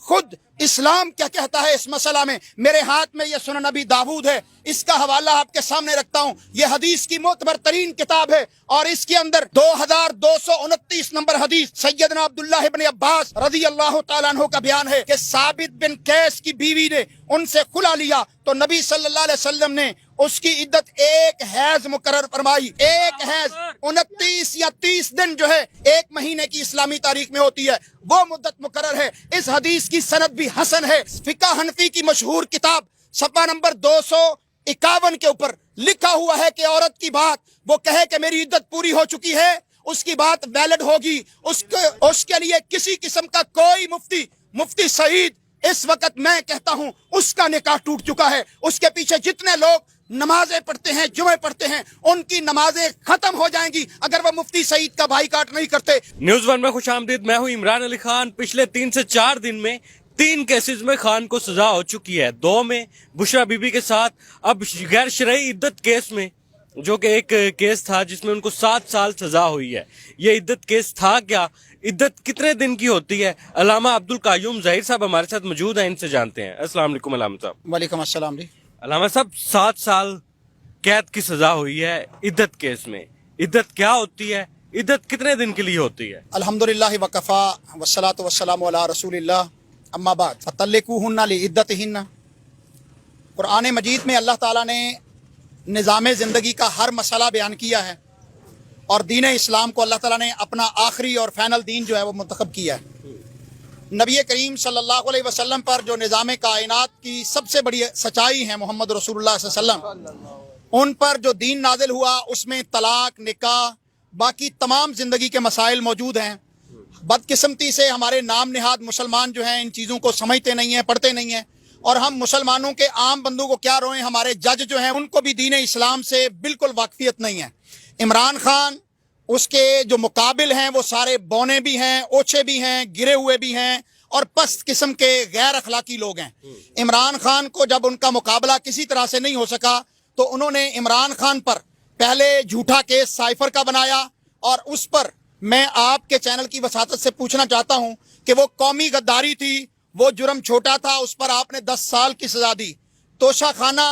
خود اسلام کیا کہتا ہے اس مسئلہ میں. میرے ہاتھ میں یہ سنن نبی داود ہے, اس کا حوالہ آپ کے سامنے رکھتا ہوں. یہ حدیث کی معتبر ترین کتاب ہے اور اس کے اندر 2229 نمبر حدیث سیدنا عبداللہ ابن عباس رضی اللہ تعالیٰ عنہ کا بیان ہے کہ ثابت بن قیس کی بیوی نے ان سے خلا لیا تو نبی صلی اللہ علیہ وسلم نے اس کی عدت ایک حیض مقرر فرمائی. ایک حیض 29 یا 30 دن جو ہے ایک مہینے کی اسلامی تاریخ میں ہوتی ہے, وہ مدت مقرر ہے. اس حدیث کی سند بھی حسن ہے. فقہ حنفی کی مشہور کتاب صفحہ نمبر 251 کے اوپر لکھا ہوا ہے کہ عورت کی بات وہ کہے کہ میری عدت پوری ہو چکی ہے, اس کی بات ویلڈ ہوگی. اس کے لیے کسی قسم کا کوئی مفتی سعید اس وقت میں کہتا ہوں اس کا نکاح ٹوٹ چکا ہے. اس کے پیچھے جتنے لوگ نمازیں پڑھتے ہیں, جمعے پڑھتے ہیں, ان کی نمازیں ختم ہو جائیں گی اگر وہ مفتی سعید کا بھائی کاٹ نہیں کرتے. نیوز ون میں خوش آمدید. میں ہوں عمران علی خان. پچھلے 3 سے 4 دن میں 3 کیسز میں خان کو سزا ہو چکی ہے. 2 میں بشرا بی بی کے ساتھ, اب غیر شرعی عدت کیس میں جو کہ ایک کیس تھا جس میں ان کو 7 سال سزا ہوئی ہے. یہ عدت کیس تھا کیا, عدت کتنے دن کی ہوتی ہے؟ علامہ عبد القیوم ظاہر صاحب ہمارے ساتھ موجود ہیں, ان سے جانتے ہیں. السلام علیکم علامہ صاحب. وعلیکم السلام جی. علامہ صاحب 7 سال قید کی سزا ہوئی ہے عدت کیس میں. عدت کیا ہوتی ہے؟ عدت کتنے دن کے لیے ہوتی ہے؟ الحمدللہ وکفا والصلاۃ والسلام علی رسول اللہ, اما بعد فطلقوہن لعدتہن. قرآن مجید میں اللہ تعالیٰ نے نظام زندگی کا ہر مسئلہ بیان کیا ہے اور دین اسلام کو اللہ تعالیٰ نے اپنا آخری اور فائنل دین جو ہے وہ منتخب کیا ہے. نبی کریم صلی اللہ علیہ وسلم پر جو نظام کائنات کی سب سے بڑی سچائی ہے محمد رسول اللہ صلی اللہ علیہ وسلم, ان پر جو دین نازل ہوا اس میں طلاق, نکاح, باقی تمام زندگی کے مسائل موجود ہیں. بدقسمتی سے ہمارے نام نہاد مسلمان جو ہیں ان چیزوں کو سمجھتے نہیں ہیں, پڑھتے نہیں ہیں, اور ہم مسلمانوں کے عام بندوں کو کیا روئیں, ہمارے جج جو ہیں ان کو بھی دین اسلام سے بالکل واقفیت نہیں ہے. عمران خان اس کے جو مقابل ہیں وہ سارے بونے بھی ہیں, اوچھے بھی ہیں, گرے ہوئے بھی ہیں اور پست قسم کے غیر اخلاقی لوگ ہیں. عمران خان کو جب ان کا مقابلہ کسی طرح سے نہیں ہو سکا تو انہوں نے عمران خان پر پہلے جھوٹا کیس سائفر کا بنایا, اور اس پر میں آپ کے چینل کی وساطت سے پوچھنا چاہتا ہوں کہ وہ قومی غداری تھی, وہ جرم چھوٹا تھا, اس پر آپ نے 10 سال کی سزا دی. توشہ خانہ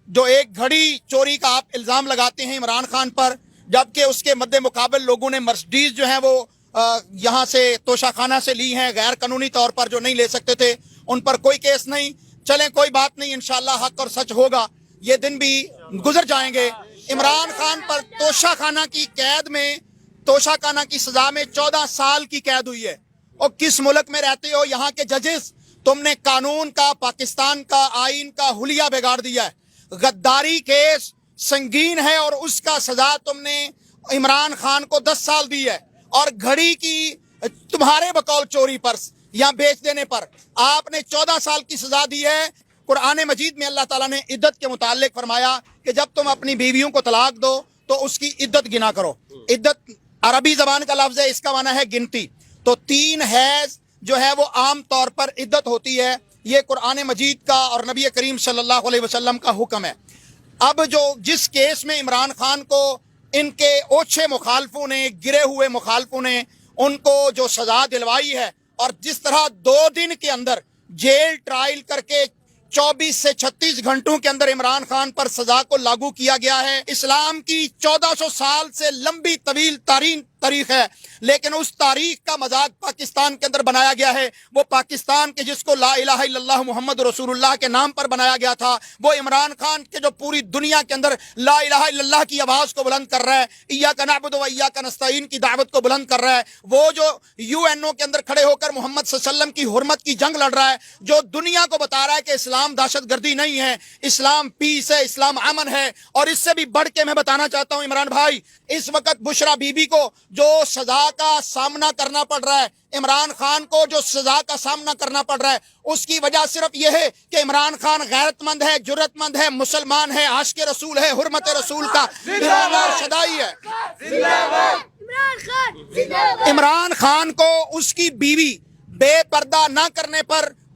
جو ایک گھڑی چوری کا آپ الزام لگاتے ہیں عمران خان پر, جبکہ اس کے مد مقابل لوگوں نے مرسڈیز جو ہیں وہ یہاں سے توشہ خانہ سے لی ہیں غیر قانونی طور پر, جو نہیں لے سکتے تھے, ان پر کوئی کیس نہیں. چلیں کوئی بات نہیں, انشاءاللہ حق اور سچ ہوگا, یہ دن بھی گزر جائیں گے. عمران خان پر توشہ خانہ کی قید میں, توشہ خانہ کی سزا میں 14 سال کی قید ہوئی ہے. اور کس ملک میں رہتے ہو یہاں کے ججز, تم نے قانون کا, پاکستان کا, آئین کا حلیہ بگاڑ دیا ہے. غداری کیس سنگین ہے اور اس کا سزا تم نے عمران خان کو 10 سال دی ہے, اور گھڑی کی تمہارے بقول چوری پر یا بیچ دینے پر آپ نے 14 سال کی سزا دی ہے. قرآن مجید میں اللہ تعالیٰ نے عدت کے متعلق فرمایا کہ جب تم اپنی بیویوں کو طلاق دو تو اس کی عدت گنا کرو. عدت عربی زبان کا لفظ ہے, اس کا معنی ہے گنتی. تو 3 حیض جو ہے وہ عام طور پر عدت ہوتی ہے. یہ قرآن مجید کا اور نبی کریم صلی اللہ علیہ وسلم کا حکم ہے. اب جس کیس میں عمران خان کو ان کے اوچھے مخالفوں نے, گرے ہوئے مخالفوں نے ان کو جو سزا دلوائی ہے, اور جس طرح 2 دن کے اندر جیل ٹرائل کر کے 24 سے 36 گھنٹوں کے اندر عمران خان پر سزا کو لاگو کیا گیا ہے. اسلام کی 1400 سال سے لمبی طویل تاریخ ہے, لیکن اس تاریخ کا مذاق پاکستان کے اندر بنایا گیا ہے. وہ پاکستان کے جس کو لا الہ الا اللہ محمد رسول اللہ کے نام پر بنایا گیا تھا, وہ عمران خان کے جو پوری دنیا کے اندر لا الہ الا اللہ کی آواز کو بلند کر رہا ہے, ایاک نعبد و ایاک نستعین کی دعوت کو بلند کر رہا ہے, وہ جو UN کے اندر کھڑے ہو کر محمد صلی اللہ علیہ وسلم کی حرمت کی جنگ لڑ رہا ہے, جو دنیا کو بتا رہا ہے کہ اسلام دہشت گردی نہیں ہے, اسلام پیس ہے, اسلام امن ہے. اور اس سے بھی بڑھ کے میں بتانا چاہتا ہوں عمران بھائی, اس وقت بشرا بی بی کو جو سزا کا سامنا کرنا پڑ رہا ہے, عمران خان کو جو سزا کا سامنا کرنا پڑ رہا ہے, اس کی وجہ صرف یہ ہے کہ عمران خان غیرت مند ہے, جرت مند ہے, مسلمان ہے, عاشق رسول ہے, حرمت رسول کا شدائی ہے. عمران خان کو اس کی بیوی بے پردہ نہ کرنے پر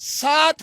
7